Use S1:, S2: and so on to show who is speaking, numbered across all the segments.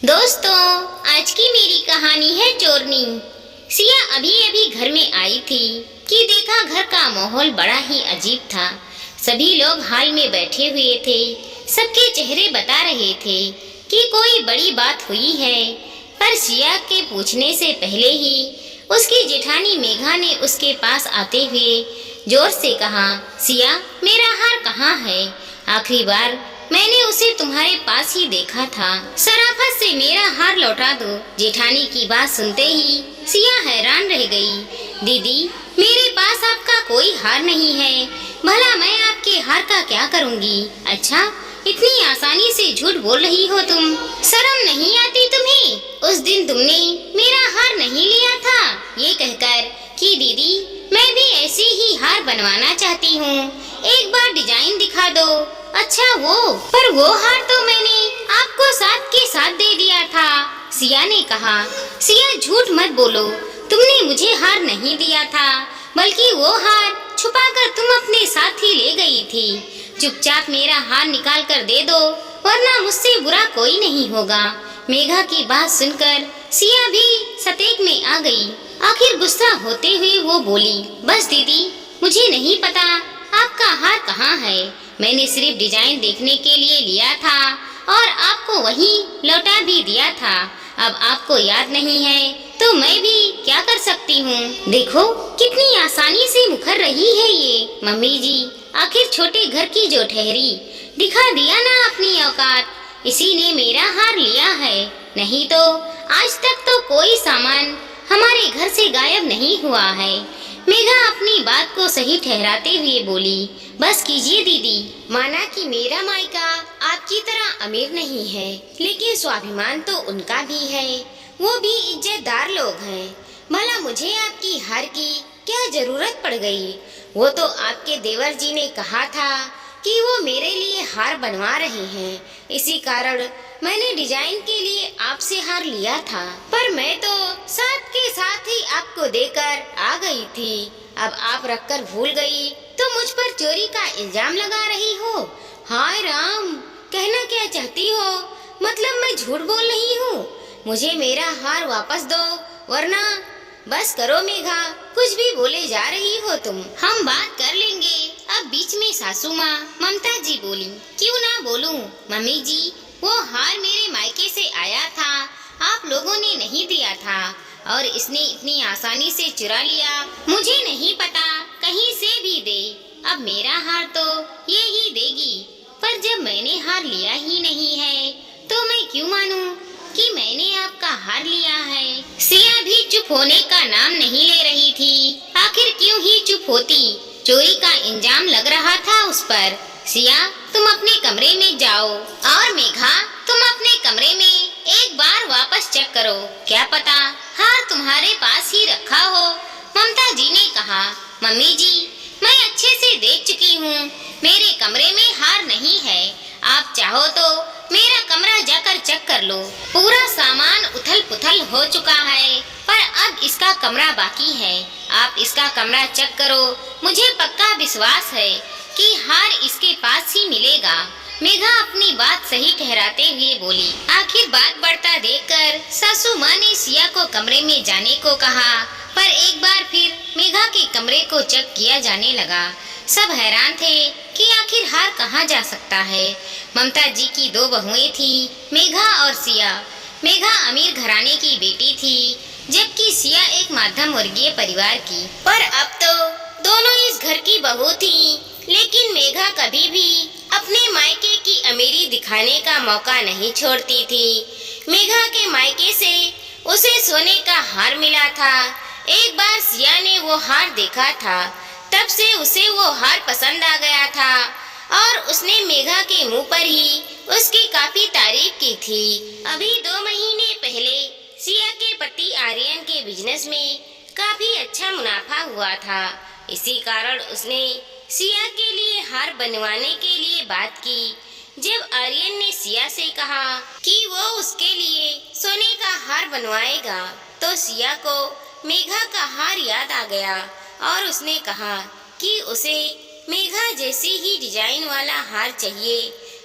S1: दोस्तों, आज की मेरी कहानी है चोरनी। सिया अभी अभी घर में आई थी कि देखा घर का माहौल बड़ा ही अजीब था। सभी लोग हाल में बैठे हुए थे। सबके चेहरे बता रहे थे कि कोई बड़ी बात हुई है। पर सिया के पूछने से पहले ही उसकी जेठानी मेघा ने उसके पास आते हुए जोर से कहा, सिया, मेरा हार कहाँ है? आखिरी बार मैंने उसे तुम्हारे पास ही देखा था। शराफत से मेरा हार लौटा दो। जेठानी की बात सुनते ही सिया हैरान रह गई। दीदी, मेरे पास आपका कोई हार नहीं है। भला मैं आपके हार का क्या करूंगी? अच्छा, इतनी आसानी से झूठ बोल रही हो तुम? शर्म नहीं आती तुम्हें? उस दिन तुमने मेरा हार नहीं लिया था, ये कहकर कि दीदी मैं भी ऐसे ही हार बनवाना चाहती हूँ, एक बार डिजाइन दिखा दो। अच्छा पर वो हार तो मैंने आपको साथ के साथ दे दिया था। सिया ने कहा, सिया झूठ मत बोलो, तुमने मुझे हार नहीं दिया था, बल्कि वो हार छुपाकर तुम अपने साथ ही ले गई थी। चुपचाप मेरा हार निकाल कर दे दो, वरना मुझसे बुरा कोई नहीं होगा। मेघा की बात सुनकर सिया भी सतेक में आ गई। आखिर गुस्सा होते हुए वो बोली, बस दीदी, मुझे नहीं पता आपका हार कहाँ है। मैंने सिर्फ डिजाइन देखने के लिए लिया था और आपको वहीं लौटा भी दिया था। अब आपको याद नहीं है तो मैं भी क्या कर सकती हूँ? देखो कितनी आसानी से मुकर रही है ये। मम्मी जी, आखिर छोटे घर की जो ठहरी, दिखा दिया ना अपनी औकात। इसी ने मेरा हार लिया है, नहीं तो आज तक तो कोई सामान हमारे घर से गायब नहीं हुआ है। मेघा अपनी बात को सही ठहराते हुए बोली, बस कीजिए दीदी। माना कि मेरा मायका आपकी तरह अमीर नहीं है, लेकिन स्वाभिमान तो उनका भी है। वो भी इज्जतदार लोग हैं। भला मुझे आपकी हार की क्या जरूरत पड़ गई? वो तो आपके देवर जी ने कहा था कि वो मेरे लिए हार बनवा रहे हैं, इसी कारण मैंने डिजाइन के लिए आपसे हार लिया था। पर मैं तो साथ के साथ ही आपको देकर आ गई थी। अब आप रखकर भूल गई तो मुझ पर चोरी का इल्जाम लगा रही हो। हाय राम, कहना क्या चाहती हो? मतलब मैं झूठ बोल रही हूँ? मुझे मेरा हार वापस दो, वरना बस करो मेघा, कुछ भी बोले जा रही हो तुम। हम बात कर लेंगे। अब बीच में सासू माँ ममता जी बोली, क्यों ना बोलूं मम्मी जी, वो हार मेरे मायके से आया था, आप लोगों ने नहीं दिया था और इसने इतनी आसानी से चुरा लिया। मुझे नहीं पता, कहीं से भी दे, अब मेरा हार तो ये ही देगी। पर जब मैंने हार लिया ही नहीं है तो मैं क्यों मानूं कि मैंने आपका हार लिया है? सिया भी चुप होने का नाम नहीं ले रही थी। आखिर क्यों ही चुप होती? चोरी का इल्जाम लग रहा था उस पर। सिया, तुम अपने कमरे में जाओ और मेघा, तुम अपने कमरे में एक बार वापस चेक करो, क्या पता हार तुम्हारे पास ही रखा हो। ममता जी ने कहा, मम्मी जी, मैं अच्छे से देख चुकी हूँ, मेरे कमरे में हार नहीं है। आप चाहो तो मेरा कमरा जाकर चेक कर लो। पूरा सामान उथल पुथल हो चुका है, पर अब इसका कमरा बाकी है। आप इसका कमरा चेक करो, मुझे पक्का विश्वास है कि हार इसके पास ही मिलेगा। मेघा अपनी बात सही ठहराते हुए बोली। आखिर बात बढ़ता देखकर सासू माँ ने सिया को कमरे में जाने को कहा, पर एक बार फिर मेघा के कमरे को चेक किया जाने लगा। सब हैरान थे कि आखिर हार कहाँ जा सकता है। ममता जी की दो बहुएं थी, मेघा और सिया। मेघा अमीर घराने की बेटी थी, जबकि सिया एक मध्यम वर्गीय परिवार की। पर अब तो दोनों इस घर की बहू थी, लेकिन मेघा कभी भी अपने मायके की अमीरी दिखाने का मौका नहीं छोड़ती थी। मेघा के मायके से उसे सोने का हार मिला था। एक बार सिया ने वो हार देखा था, तब से उसे वो हार पसंद आ गया था और उसने मेघा के मुंह पर ही उसकी काफी तारीफ की थी। अभी 2 महीने पहले सिया के पति आर्यन के बिजनेस में काफी अच्छा मुनाफा हुआ था, इसी कारण उसने सिया के लिए हार बनवाने के लिए बात की। जब आर्यन ने सिया से कहा कि वो उसके लिए सोने का हार बनवाएगा, तो सिया को मेघा का हार याद आ गया और उसने कहा कि उसे मेघा जैसी ही डिजाइन वाला हार चाहिए।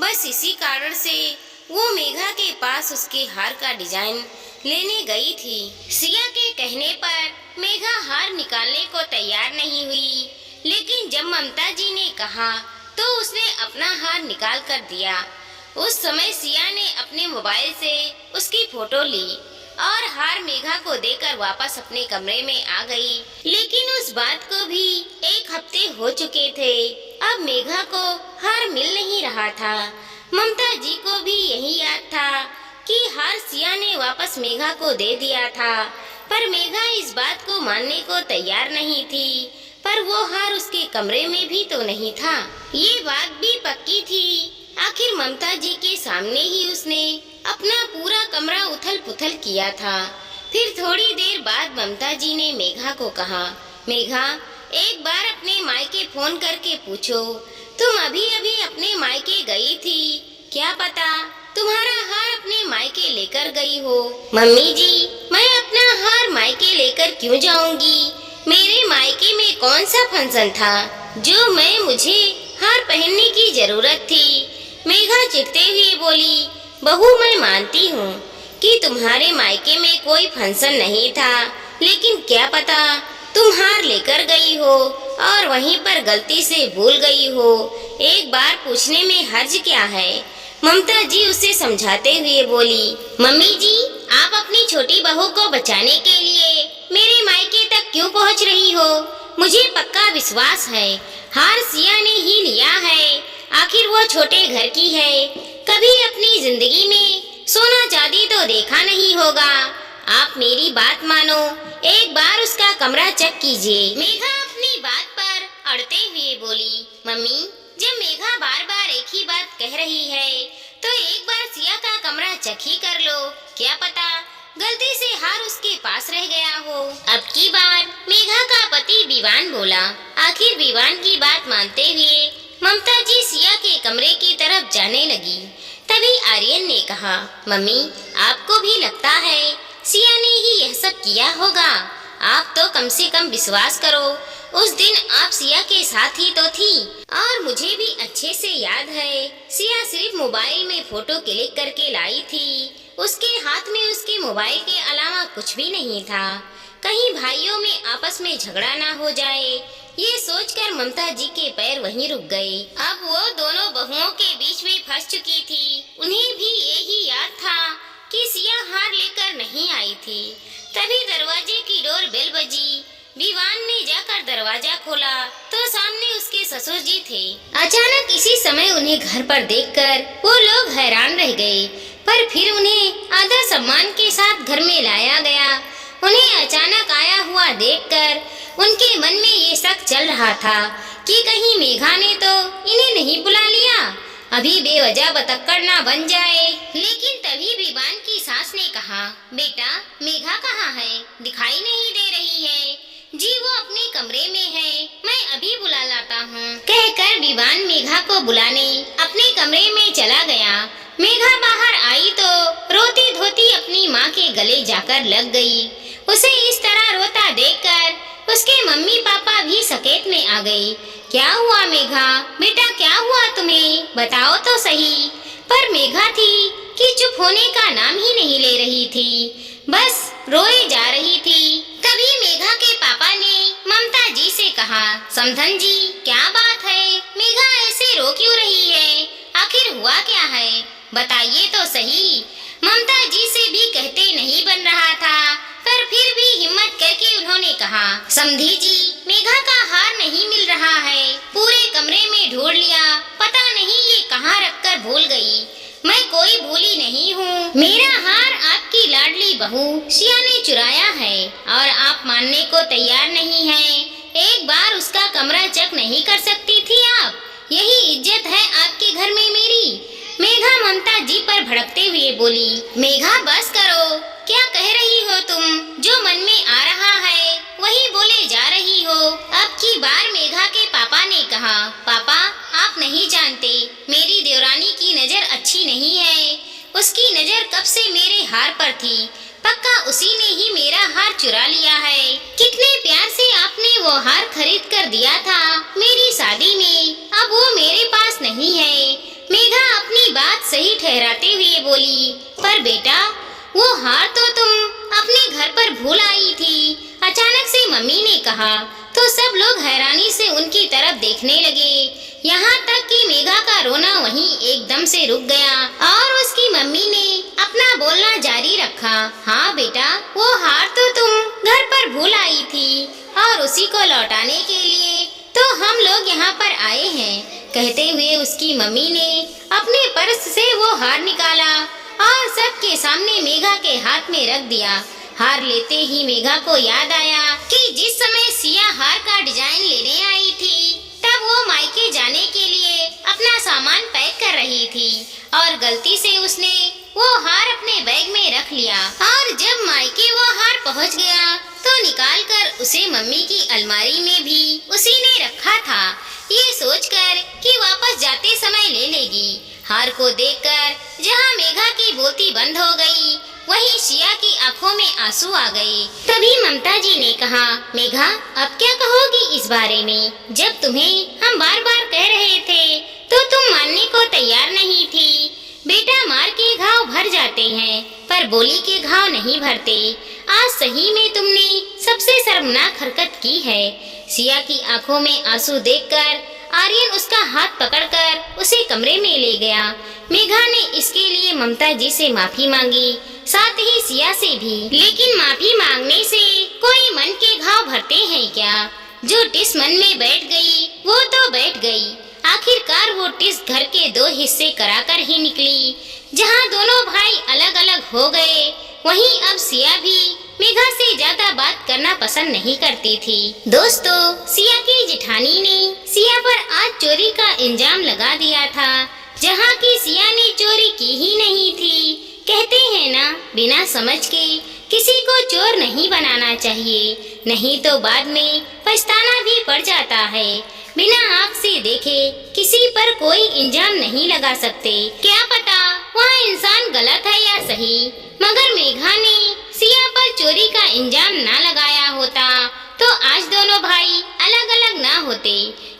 S1: बस इसी कारण से वो मेघा के पास उसके हार का डिजाइन लेने गई थी। सिया के कहने पर मेघा हार निकालने को तैयार नहीं हुई, लेकिन जब ममता जी ने कहा तो उसने अपना हार निकाल कर दिया। उस समय सिया ने अपने मोबाइल से उसकी फोटो ली और हार मेघा को देकर वापस अपने कमरे में आ गई। लेकिन उस बात को भी 1 हफ्ते हो चुके थे। अब मेघा को हार मिल नहीं रहा था। ममता जी को भी यही याद था कि हार सिया ने वापस मेघा को दे दिया था, पर मेघा इस बात को मानने को तैयार नहीं थी। पर वो हार उसके कमरे में भी तो नहीं था। ये बात भी पक्की थी। आखिर ममता जी के सामने ही उसने अपना पूरा कमरा उथल पुथल किया था। फिर थोड़ी देर बाद ममता जी ने मेघा को कहा, मेघा, एक बार अपने मायके फोन करके पूछो, तुम अभी अभी अपने मायके गई थी, क्या पता तुम्हारा हार अपने मायके लेकर गई हो। मम्मी जी, मैं अपना हार मायके लेकर क्यों जाऊंगी? मेरे मायके में कौन सा फंक्शन था जो मुझे हार पहनने की जरूरत थी? मेघा चिढ़ते हुए बोली, बहू, मैं मानती हूँ कि तुम्हारे मायके में कोई फंक्शन नहीं था, लेकिन क्या पता तुम हार लेकर गई हो और वहीं पर गलती से भूल गई हो। एक बार पूछने में हर्ज क्या है? ममता जी उसे समझाते हुए बोली, मम्मी जी, आप अपनी छोटी बहू को बचाने के लिए मेरे मायके तक क्यों पहुंच रही हो? मुझे पक्का विश्वास है हार सिया ने ही लिया है। आखिर वो छोटे घर की है, कभी अपनी जिंदगी में सोना चांदी तो देखा नहीं होगा। आप मेरी बात मानो, एक बार उसका कमरा चेक कीजिए। मेघा अपनी बात पर अड़ते हुए बोली, मम्मी, जब मेघा बार बार एक ही बात कह रही है तो एक बार सिया का कमरा चेक ही कर लो, क्या पता गलती से हार उसके पास रह गया हो। अब की बार मेघा का पति विवान बोला। आखिर विवान की बात मानते हुए ममता जी सिया के कमरे की तरफ जाने लगी। तभी आर्यन ने कहा, मम्मी, आपको भी लगता है सिया ने ही यह सब किया होगा? आप तो कम से कम विश्वास करो, उस दिन आप सिया के साथ ही तो थी। और मुझे भी अच्छे से याद है, सिया सिर्फ मोबाइल में फोटो क्लिक करके लाई थी। उसके हाथ में उसके मोबाइल के अलावा कुछ भी नहीं था। कहीं भाइयों में आपस में झगड़ा ना हो जाए, ये सोचकर ममता जी के पैर वहीं रुक गए। अब वो दोनों बहुओं के बीच में फंस चुकी थी। उन्हें भी यही याद था कि सिया हार लेकर नहीं आई थी। तभी दरवाजे की डोर बेल बजी। विवान ने जाकर दरवाजा खोला तो सामने उसके ससुर जी थे। अचानक इसी समय उन्हें घर पर देखकर वो लोग हैरान रह गए, पर फिर उन्हें आदर सम्मान के साथ घर में लाया गया। उन्हें अचानक आया हुआ देखकर उनके मन में ये शक चल रहा था कि कहीं मेघा ने तो इन्हें नहीं बुला लिया, अभी बेवजह बतक्कड़ ना बन जाए। लेकिन तभी विवान की सास ने कहा, बेटा, मेघा कहाँ है? दिखाई नहीं दे रही है। जी, वो अपने कमरे में है, मैं अभी बुला लाता हूँ। कहकर विवान मेघा को बुलाने अपने कमरे में चला गया। मेघा बाहर आई तो रोती धोती अपनी माँ के गले जाकर लग गई। उसे इस तरह रोता देखकर उसके मम्मी पापा भी सकेत में आ गए। क्या हुआ मेघा? बेटा, क्या हुआ तुम्हें? बताओ तो सही। पर मेघा थी कि चुप होने का नाम ही नहीं ले रही थी, बस रोए जा रही थी। तभी मेघा के पापा ने ममता जी से कहा, समधन जी, क्या बात है? मेघा ऐसे रो क्यों रही है? आखिर हुआ क्या है? बताइए तो सही। ममता जी से भी कहते नहीं बन रहा था, पर फिर भी हिम्मत करके उन्होंने कहा, समधी जी, मेघा का हार नहीं मिल रहा है। पूरे कमरे में ढूंढ लिया, पता नहीं ये कहाँ रखकर भूल गई। मैं कोई भूली नहीं हूँ। मेरा हार आपकी लाडली बहू सिया ने चुराया है और आप मानने को तैयार नहीं हैं। एक बार उसका कमरा चेक नहीं कर सकती थी आप? यही इज्जत है आपके घर में मेरी? मेघा ममता जी पर भड़कते हुए बोली, मेघा बस करो, क्या कह रही हो तुम? जो मन में आ रहा है वही बोले जा रही हो। अब की बार मेघा के पापा ने कहा, पापा, आप नहीं जानते, मेरी देवरानी की नजर अच्छी नहीं है। उसकी नजर कब से मेरे हार पर थी, पक्का उसी ने ही मेरा हार चुरा लिया है। कितने प्यार से आपने वो हार खरीद कर दिया था मेरी शादी में, अब वो मेरे पास नहीं है। मेघा अपनी बात सही ठहराते हुए बोली, पर बेटा वो हार तो तुम अपने घर पर भूल आई थी। अचानक से मम्मी ने कहा तो सब लोग हैरानी से उनकी तरफ देखने लगे। यहाँ तक कि मेघा का रोना वहीं एकदम से रुक गया और उसकी मम्मी ने अपना बोलना जारी रखा। हाँ बेटा, वो हार तो तुम घर पर भूल आई थी और उसी को लौटाने के लिए तो हम लोग यहाँ पर आए हैं। कहते हुए उसकी मम्मी ने अपने पर्स से वो हार निकाला और सबके सामने मेघा के हाथ में रख दिया। हार लेते ही मेघा को याद आया कि जिस समय सिया हार का डिजाइन लेने आई थी तब वो मायके जाने के लिए अपना सामान पैक कर रही थी और गलती से उसने वो हार अपने बैग में रख लिया और जब मायके वो हार पहुंच गया तो निकाल कर उसे मम्मी की अलमारी में भी उसी ने रखा था, ये सोचकर कि वापस जाते समय ले लेगी। हार को देखकर जहां मेघा की बोलती बंद हो गई, वहीं सिया की आंखों में आंसू आ गए। तभी ममता जी ने कहा, मेघा अब क्या कहोगी इस बारे में? जब तुम्हें हम बार बार कह रहे थे तो तुम मानने को तैयार नहीं थी। बेटा, मार के घाव भर जाते हैं पर बोली के घाव नहीं भरते। आज सही में तुमने सबसे शर्मनाक हरकत की है। सिया की आंखों में आंसू देखकर आर्यन उसका हाथ पकड़कर उसे कमरे में ले गया। मेघा ने इसके लिए ममता जी से माफी मांगी, साथ ही सिया से भी। लेकिन माफी मांगने से कोई मन के घाव भरते हैं क्या? जो टिस मन में बैठ गई वो तो बैठ गई। आखिरकार वो टिस घर के दो हिस्से कराकर ही निकली। जहाँ दोनों भाई अलग अलग हो गए, वहीं अब सिया भी मेघा से ज्यादा बात करना पसंद नहीं करती थी। दोस्तों, सिया की जेठानी ने सिया पर आज चोरी का इल्जाम लगा दिया था, जहाँ की सिया ने चोरी की ही नहीं थी। कहते हैं ना, बिना समझ के किसी को चोर नहीं बनाना चाहिए, नहीं तो बाद में पछताना भी पड़ जाता है। बिना आँख से देखे किसी पर कोई इल्जाम नहीं लगा सकते। क्या पता वह इंसान गलत है या सही। मगर मेघा ने सिया पर चोरी का इल्जाम ना लगाया होता तो आज दोनों भाई अलग अलग ना होते।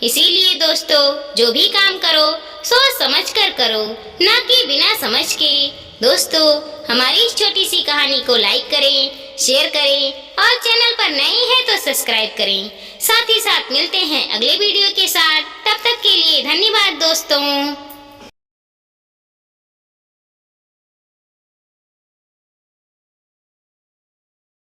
S1: इसीलिए दोस्तों, जो भी काम करो सोच समझ कर करो, ना कि बिना समझ के। दोस्तों, हमारी इस छोटी सी कहानी को लाइक करें, शेयर करें और चैनल पर नए हैं तो सब्सक्राइब करें। साथ ही साथ मिलते हैं अगले वीडियो के साथ। तब तक के लिए धन्यवाद दोस्तों।